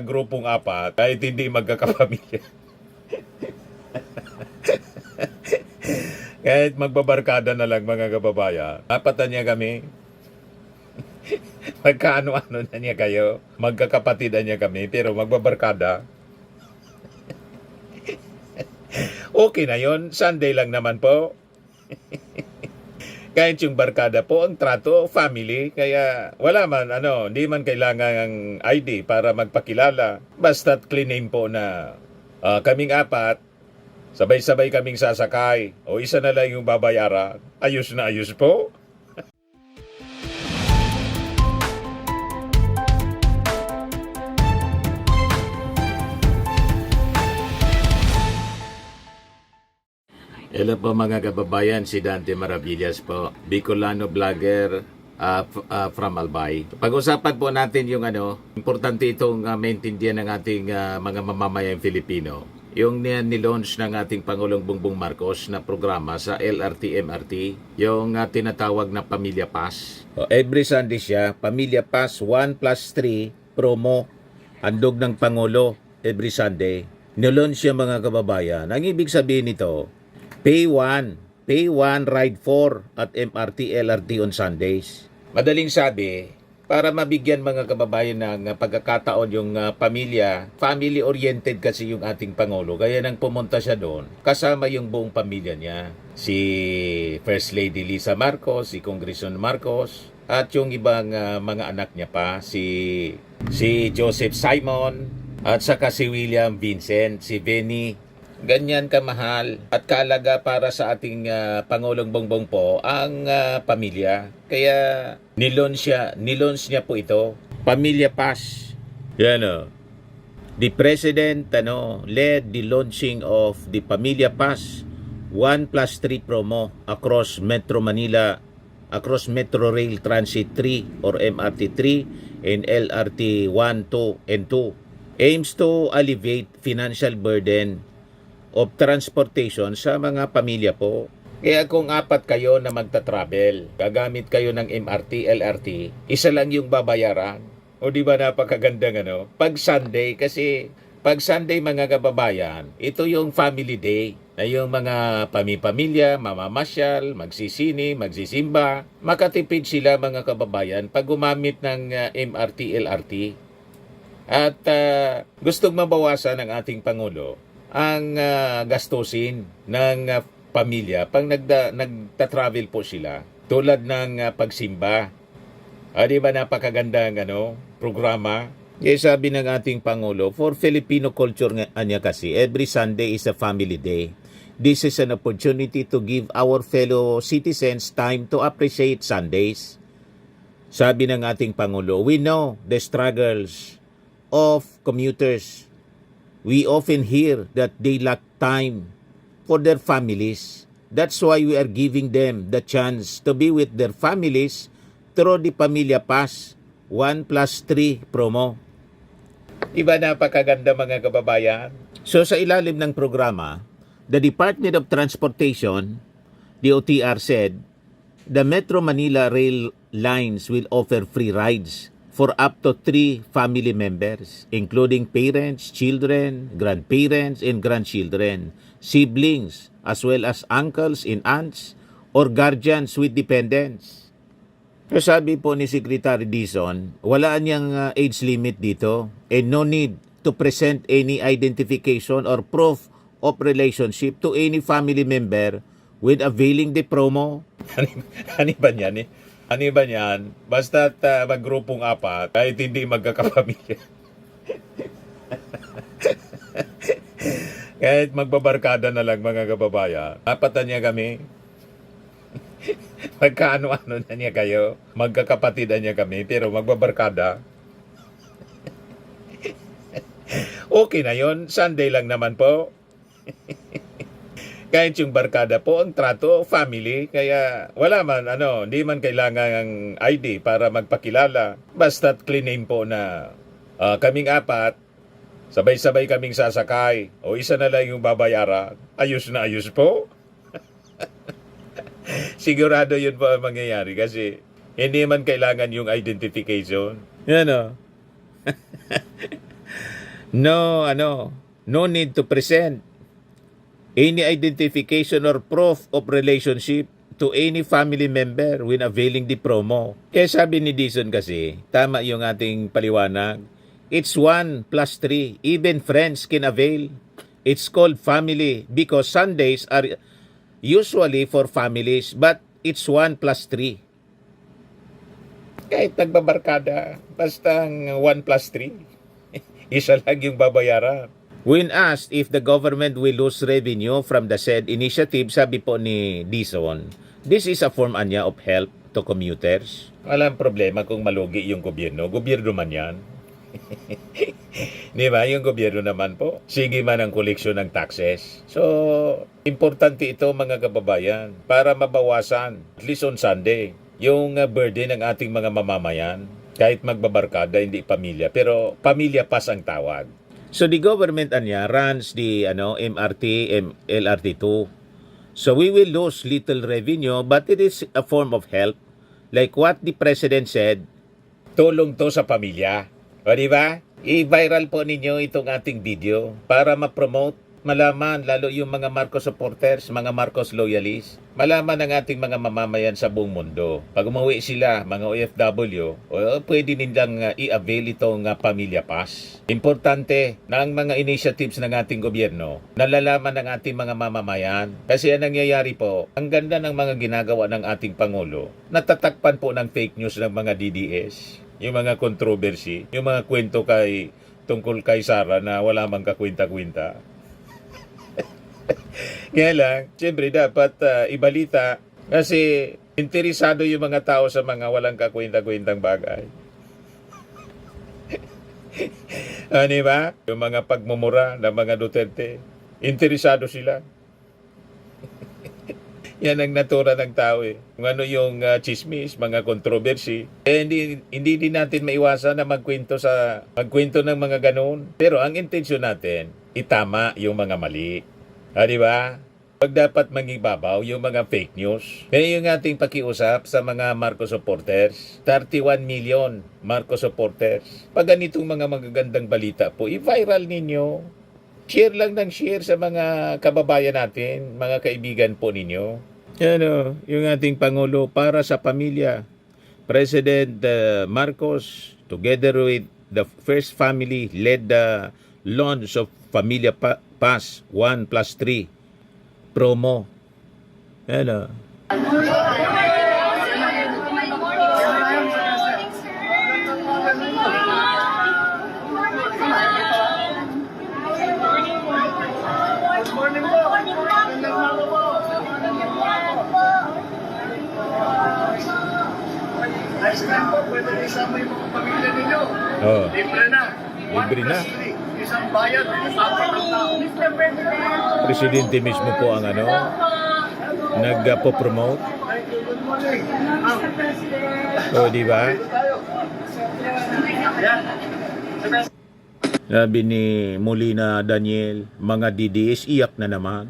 grupong apat kahit hindi magkakapamilya. Kahit magbabarkada na lang mga kababayan, apatan niya kami. Magkaano-ano na niya kayo, magkakapatidan niya kami, pero magbabarkada. Okay na yon, Sunday lang naman po. Kahit yung barkada po, ang trato, family, kaya wala man, hindi man kailangan ng ID para magpakilala. Basta't clean name po na kaming apat, sabay-sabay kaming sasakay, o isa na lang yung babayaran. Ayos na ayos po. Hello po mga kababayan, si Dante Maravillas po, Bicolano vlogger from Albay. Pag-usapan po natin yung importante itong maintindihan ng ating mga mamamayang Filipino. Yung nilaunch ng ating Pangulong Bongbong Marcos na programa sa LRT-MRT, yung tinatawag na Pamilya Pass. Every Sunday siya, Pamilya Pass 1+3 promo, handog ng Pangulo every Sunday. Nilaunch siya mga kababayan. Ang ibig sabihin nito, Pay 1, Ride 4 at MRT, LRT on Sundays. Madaling sabi, para mabigyan mga kababayan ng pagkakataon yung pamilya, family-oriented kasi yung ating Pangulo. Kaya nang pumunta siya doon, kasama yung buong pamilya niya. Si First Lady Lisa Marcos, si Congressman Marcos, at yung ibang mga anak niya pa, si Joseph Simon, at saka si William Vincent, si Benny. Ganyan kamahal at kaalaga para sa ating Pangulong Bongbong po ang pamilya. Kaya nilaunch niya po ito, Pamilya Pass. Yan The President led the launching of the Pamilya Pass 1+3 promo across Metro Manila, across Metro Rail Transit 3 or MRT 3 and LRT 1, 2 and 2. Aims to alleviate financial burden of transportation sa mga pamilya po. Kaya kung apat kayo na magta-travel, gagamit kayo ng MRT, LRT, isa lang yung babayaran. O di ba napakagandang Pag Sunday, kasi pag Sunday mga kababayan, ito yung family day na yung mga pamilya, mamamasyal, magsisini, magsisimba. Makatipid sila mga kababayan pag gumamit ng MRT, LRT. At gustong mabawasan ng ating Pangulo ang gastusin ng pamilya pag nagta-travel po sila tulad ng pagsimba. Di ba napakaganda programa? Kaya sabi ng ating Pangulo, for Filipino culture niya kasi, every Sunday is a family day. This is an opportunity to give our fellow citizens time to appreciate Sundays. Sabi ng ating Pangulo, we know the struggles of commuters. We often hear that they lack time for their families. That's why we are giving them the chance to be with their families through the Pamilya Pass 1+3 promo. Diba napakaganda mga kababayan? So sa ilalim ng programa, the Department of Transportation, DOTR said, the Metro Manila rail lines will offer free rides for up to 3 family members, including parents, children, grandparents, and grandchildren, siblings, as well as uncles and aunts, or guardians with dependents. So sabi po ni Secretary Dizon, wala niyang age limit dito and no need to present any identification or proof of relationship to any family member with availing the promo. Ano ba yan Ano ba yan? Basta't maggrupong apat, kahit hindi magkakapamilya. Kahit magbabarkada na lang mga kababayan, apatan niya kami. Magkaano-ano na niya kayo, magkakapatidan niya kami, pero magbabarkada. Okay na yon, Sunday lang naman po. Kahit yung barkada po, ang trato, family, kaya wala man, hindi man kailangan ng ID para magpakilala. Basta't clean name po na kaming apat, sabay-sabay kaming sasakay, o isa na lang yung babayaran. Ayos na ayos po. Sigurado yun po ang mangyayari kasi hindi man kailangan yung identification. Yan No need to present any identification or proof of relationship to any family member when availing the promo. Kaya sabi ni Dizon kasi, tama yung ating paliwanag, it's 1 plus 3. Even friends can avail. It's called family because Sundays are usually for families, but it's 1 plus 3. Kahit nagbabarkada, basta 1 plus 3, isa lang yung babayaran. When asked if the government will lose revenue from the said initiative, sabi po ni Dizon, this is a form anya of help to commuters. Walang problema kung malugi yung gobyerno. Gobyerno man yan. Di ba? Yung gobyerno naman po. Sige man ang koleksyon ng taxes. So, importante ito mga kababayan para mabawasan, at least on Sunday, yung burden ng ating mga mamamayan. Kahit magbabarkada, hindi pamilya. Pero pamilya pas ang tawag. So the government runs the MRT, LRT2. So we will lose little revenue, but it is a form of help. Like what the president said, tulong to sa pamilya. O di ba? I-viral po ninyo itong ating video para ma-promote, malaman lalo yung mga Marcos supporters, mga Marcos loyalists, malaman ng ating mga mamamayan sa buong mundo. Pag umuwi sila, mga OFW, pwede nilang i-avail itong Pamilya Pass. Importante na ang mga initiatives ng ating gobyerno, nalalaman ng ating mga mamamayan. Kasi ang nangyayari po, ang ganda ng mga ginagawa ng ating Pangulo, natatakpan po ng fake news ng mga DDS, yung mga controversy, yung mga kwento tungkol kay Sara na wala mang kakwinta-kwinta. Kaya lang, siyempre dapat ibalita kasi interesado yung mga tao sa mga walang kakwinta-kwintang bagay. Di ba? Yung mga pagmumura ng mga Duterte, interesado sila. Yan ang natura ng tao eh. Kung ano yung chismis, mga controversy. Hindi din natin maiwasan na magkwento ng mga ganoon. Pero ang intensyon natin, itama yung mga mali. Di ba? Pag dapat mangibabaw yung mga fake news. Kaya yung ating pakiusap sa mga Marcos supporters, 31 million Marcos supporters. Pag ganitong mga magagandang balita po, i-viral ninyo. Share lang ng share sa mga kababayan natin, mga kaibigan po ninyo. Yung ating Pangulo para sa pamilya. President Marcos, together with the first family, led the launch of Pamilya Pass 1 plus 3 promo. Next time po, pwede isama yung mga pamilya ninyo. Libre na. Libre na. Isang bayad, apat ang tao. Presidente mismo po ang nagpo-promote. Good morning. Di ba? Sabi ni Molina Daniel, mga DDS, iyak na naman.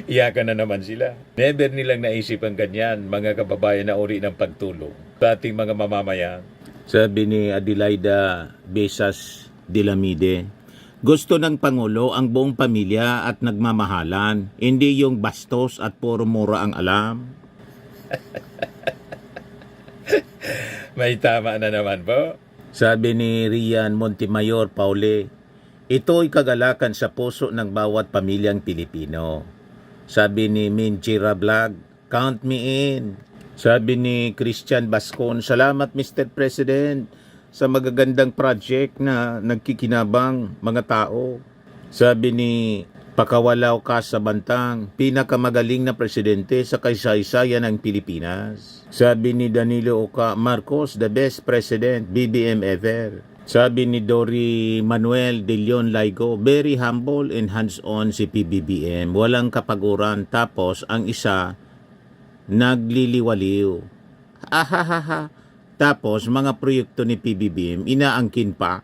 Iyakan na naman sila. Never nilang naisip ang ganyan, mga kababayan na uri ng pagtulong sa ating mga mamamayan. Sabi ni Adelaida Besas Dilamide, gusto ng Pangulo ang buong pamilya at nagmamahalan, hindi yung bastos at puro mura ang alam. May tama na naman po. Sabi ni Rian Montemayor Paule, ito'y kagalakan sa puso ng bawat pamilyang Pilipino. Sabi ni Minchira Vlog, count me in. Sabi ni Christian Bascon, salamat Mr. President sa magagandang project na nagkikinabang mga tao. Sabi ni Pakawalaw ka sa Bantang, pinakamagaling na presidente sa kaysaysayan ng Pilipinas. Sabi ni Danilo Oca Marcos, the best president BBM ever. Sabi ni Dory Manuel de Leon Laigo, very humble and hands-on si PBBM. Walang kapaguran, tapos ang isa nagliliwaliw. Ahahaha. Tapos mga proyekto ni PBBM inaangkin pa.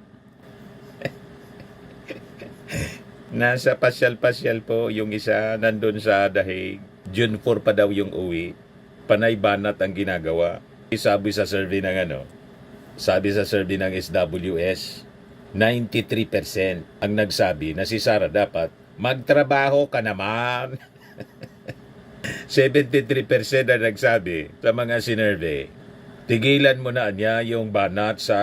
Nasa pasyal-pasyal po yung isa, nandun sa Dahig. June 4 pa daw yung uwi. Panay banat ang ginagawa. Isabi sa survey ng sabi sa survey ng SWS, 93% ang nagsabi na si Sara dapat magtrabaho ka naman. 73% ang nagsabi sa mga sinurvey, tigilan mo na niya yung banat sa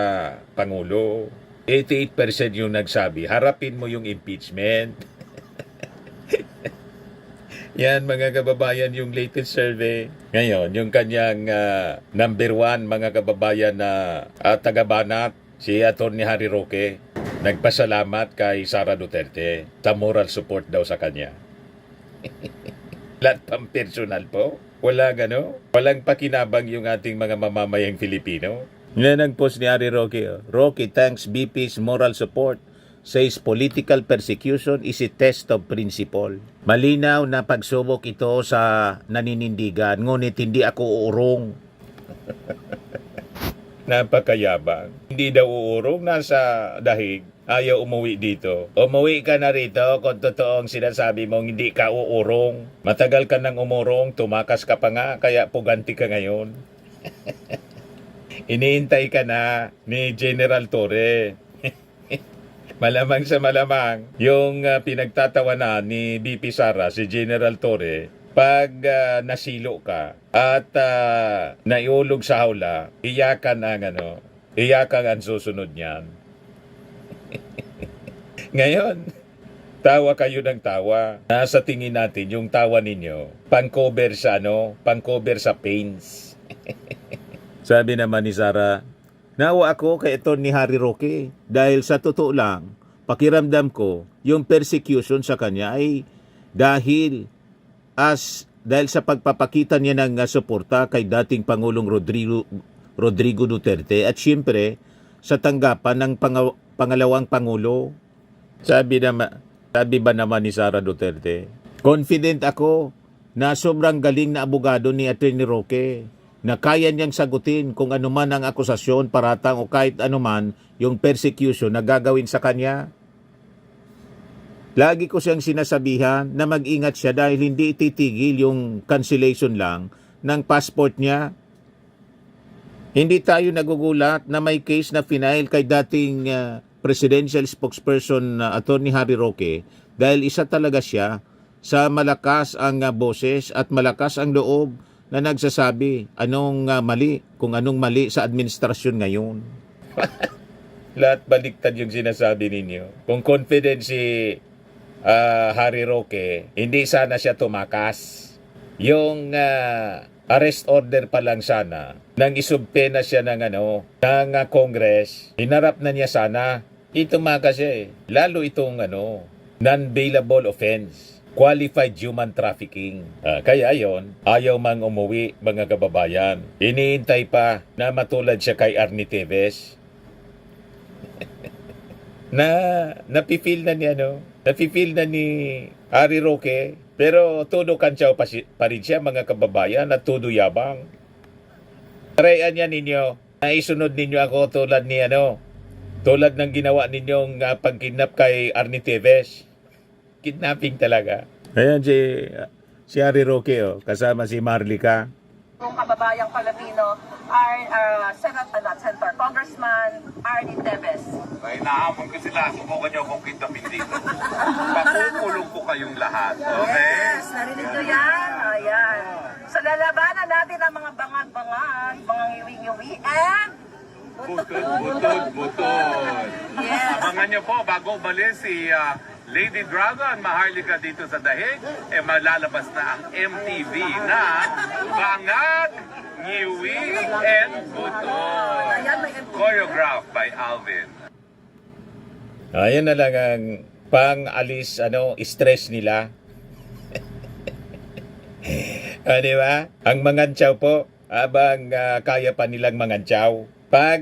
Pangulo. 88% yung nagsabi, harapin mo yung impeachment. Yan mga kababayan yung latest survey. Ngayon, yung kanyang number 1 mga kababayan na taga-banat, si Atty. Harry Roque, nagpasalamat kay Sara Duterte sa moral support daw sa kanya. Lahat pang personal po. Wala gano. Walang pakinabang yung ating mga mamamayang Filipino. Yan ang post ni Harry Roque. Roque thanks BP's moral support. Says political persecution is a test of principle. Malinaw na pagsubok ito sa naninindigan, ngunit hindi ako uurong. Napakayabang. Hindi daw uurong, nasa dahig. Ayaw umuwi dito. Umuwi ka na rito kung totoong sinasabi mong hindi ka uurong. Matagal ka nang umurong, tumakas ka pa nga, kaya puganti ka ngayon. Iniintay ka na ni General Torre. Malamang sa malamang, yung pinagtatawanan ni BP Sara, si General Torre, pag nasilo ka at naiulog sa hawla, iyakan ang susunod niyan. Ngayon, tawa kayo ng tawa. Nasa tingin natin yung tawa ninyo, pang-cover sa pains. Sabi naman ni Sara, nawa ako kay ito ni Harry Roque dahil sa totoo lang, pakiramdam ko yung persecution sa kanya ay dahil sa pagpapakita niya ng suporta kay dating Pangulong Rodrigo Duterte at siyempre sa tanggapan ng pangalawang Pangulo. Sabi ba naman ni Sara Duterte, confident ako na sobrang galing na abogado ni Atty. Roque na kaya niyang sagutin kung anuman ang akusasyon, paratang o kahit anuman yung persecution na gagawin sa kanya. Lagi ko siyang sinasabihan na mag-ingat siya dahil hindi ititigil yung cancellation lang ng passport niya. Hindi tayo nagugulat na may case na final kay dating presidential spokesperson Atty. Harry Roque dahil isa talaga siya sa malakas ang boses at malakas ang loob na nagsasabi kung anong mali sa administrasyon ngayon. Lahat baliktad yung sinasabi ninyo. Kung confident si Harry Roque, hindi sana siya tumakas. Yung arrest order pa lang sana, nang isubpena siya ng Congress, hinarap na niya sana. Tumakas siya Lalo itong non-bailable offense. Qualified human trafficking. Kaya ayon, ayaw mang umuwi mga kababayan. Iniintay pa na matulad siya kay Arnie Teves. Napifeel na ni Harry Roque, pero todo kantsaw pa rin siya mga kababayan at todo yabang. Tarayan niya ninyo, naisunod ninyo ako tulad ng ginawa ninyong pagkidnap kay Arnie Teves. Kidnapping talaga. Ayan si Harry Roque, kasama si Marlica. Kung kababayang Pilipino, Senator Congressman Arnie Teves. Ay, nahamon ko sila. Subukan niyo akong kidnapping dito. Pakukulong ko kayong lahat. Okay? Yes, narinig nyo yan. Ayan. So lalabanan natin ang mga bangag-bangag, mga ngiwi-ngiwi, and Butod. yes. Abangan niyo po, bago umalis si Lady Dragon, Maharlika dito sa Dahig, malalabas na ang MTV na Bangag, Ngiwi, and Butod. Ayan, may MTV. Choreographed by Alvin. Ayan na lang ang pang-alis stress nila. Di ba? Ang mangantsaw po, abang kaya pa nilang mangantsaw. Pag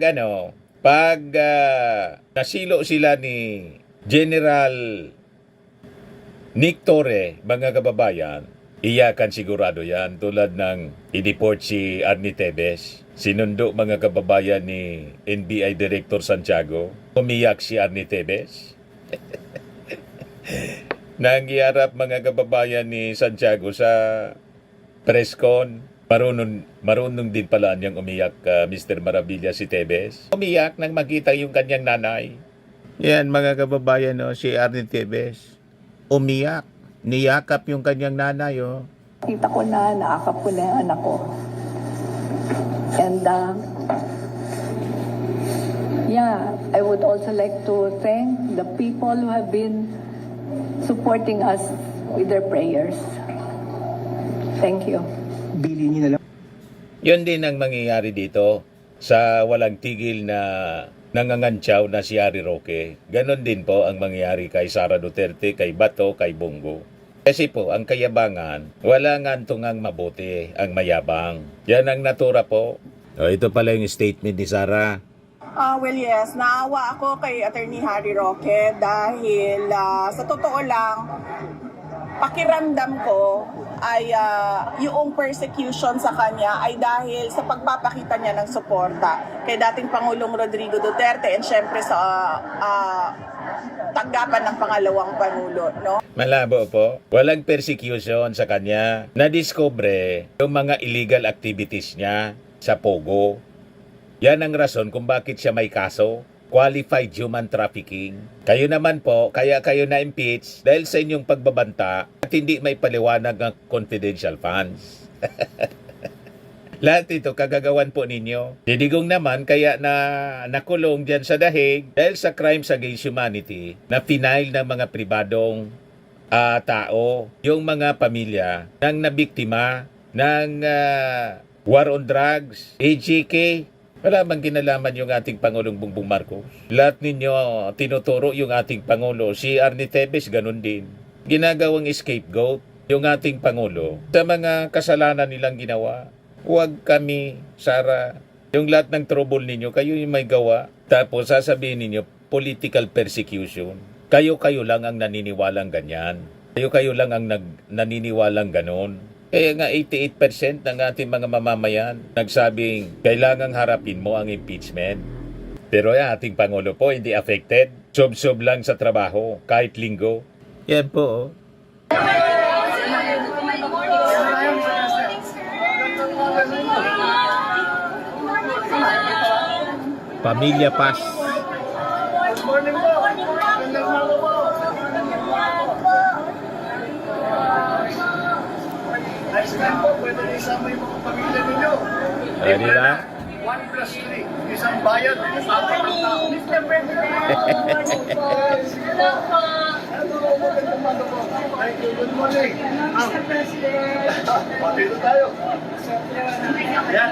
nasilo sila ni General Nick Torre, mga kababayan, iyakan sigurado yan tulad ng i-deport si Arnie Teves. Sinundo mga kababayan ni NBI Director Santiago. Umiyak si Arnie Teves. Nang iharap mga kababayan ni Santiago sa press con, Marunong din pala niyang umiyak, Mr. Maravilla, si Tebes. Umiyak nang makita yung kanyang nanay. Yan mga kababayan, no, si Arnie Tebes. Umiyak. Niyakap yung kanyang nanay. Oh. Kita ko na, naakap ko na yung anak ko. And yeah, I would also like to thank the people who have been supporting us with their prayers. Thank you. Yun din ang mangyayari dito sa walang tigil na nangangantsaw na si Harry Roque. Ganon din po ang mangyayari kay Sara Duterte, kay Bato, kay Bongo. Kasi po, ang kayabangan, wala nga tungang mabuti ang mayabang. Yan ang natura po. Ito pala yung statement ni Sara. Well, yes. Naawa ako kay Attorney Harry Roque dahil sa totoo lang, pakiramdam ko ay yung persecution sa kanya ay dahil sa pagpapakita niya ng suporta kay dating Pangulong Rodrigo Duterte and syempre sa tanggapan ng pangalawang Pangulo, no? Malabo po. Walang persecution sa kanya. Nadiscover yung mga illegal activities niya sa Pogo. Yan ang rason kung bakit siya may kaso. Qualified human trafficking. Kayo naman po, kaya kayo na-impeach dahil sa inyong pagbabanta at hindi may paliwanag ng confidential funds. Lahat ito kagagawan po ninyo. Didigong naman kaya na nakulong dyan sa dahig dahil sa crimes against humanity na final ng mga pribadong tao, yung mga pamilya ng nabiktima ng war on drugs, AGK. Wala bang kinalaman yung ating Pangulong Bongbong Marcos? Lahat ninyo tinuturo yung ating Pangulo. Si Arnie Tebes, ganun din. Ginagawang scapegoat yung ating Pangulo sa mga kasalanan nilang ginawa. Huwag kami, Sara. Yung lahat ng trouble ninyo, kayo yung may gawa. Tapos sasabihin ninyo, political persecution. Kayo-kayo lang ang naniniwalang ganyan. Kayo-kayo lang ang naniniwalang ganon. Kaya nga 88% ng ating mga mamamayan nagsabing kailangang harapin mo ang impeachment. Pero yung ating Pangulo po hindi affected. Sob-sob lang sa trabaho kahit linggo. Yan po. Pamilya Paz. Good morning po. Magandang umaga po. Nice time po. Pwede na isama yung mga pamilya ninyo. Di ba? 1+3. Isang bayad. Apat ang tao. Mr. President, hello po. Hello, magandang umaga po. Thank you. Good morning. Mr. President. Dito tayo. Yan.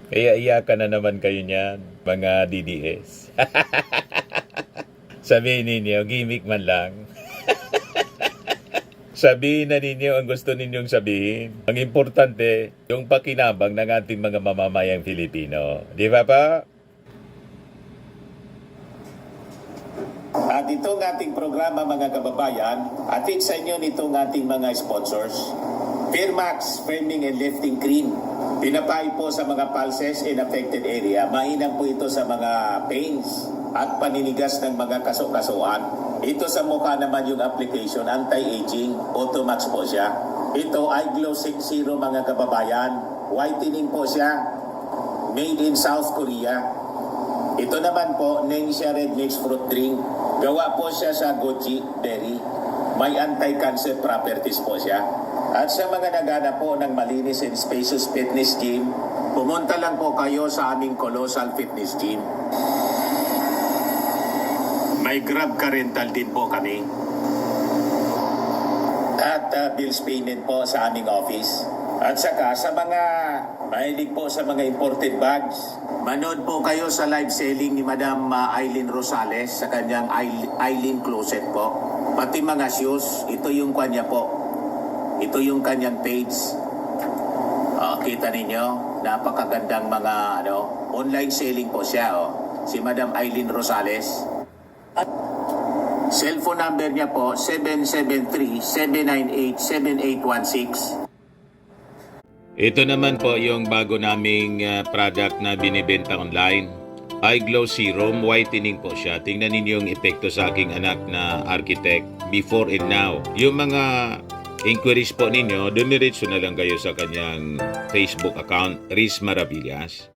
Kaya iyakan na naman kayo niyan, mga DDS. Sabihin ninyo, gimmick man lang. Sabihin na ninyo ang gusto ninyong sabihin. Ang importante, yung pakinabang ng ating mga mamamayang Filipino. Di ba pa? At itong ating programa mga kababayan, atid sa inyo nitong ating mga sponsors. Fairmax Firming and Lifting Cream. Pinapay po sa mga pulses in affected area. Mainam po ito sa mga pains at paninigas ng mga kaso-kasuan. Ito sa mukha naman yung application, anti-aging, Automax po siya. Ito ay Glow 60 mga kababayan. Whitening po siya. Made in South Korea. Ito naman po, Nengxia Red Mix Fruit Drink. Gawa po siya sa goji berry. May anti-cancer properties po siya. At sa mga nagana po ng malinis and spacious fitness gym, pumunta lang po kayo sa aming Colossal Fitness Gym. May Grab ka rental din po kami. At bills payment po sa aming office. At saka sa mga mahilig po sa mga imported bags, manood po kayo sa live selling ni Madam Aileen Rosales sa kanyang Aileen Closet po. Pati mga shoes, ito yung kanya po. Ito yung kanyang page. Kita ninyo, napakagandang mga online selling po siya. Si Madam Aileen Rosales. Cellphone number niya po, 773-798-7816. Ito naman po yung bago naming product na binibenta online. iGlow Serum Whitening po siya. Tingnan ninyo yung epekto sa aking anak na architect before and now. Yung mga inquiries po ninyo, dumiretso na lang kayo sa kanyang Facebook account, Riz Maravillas.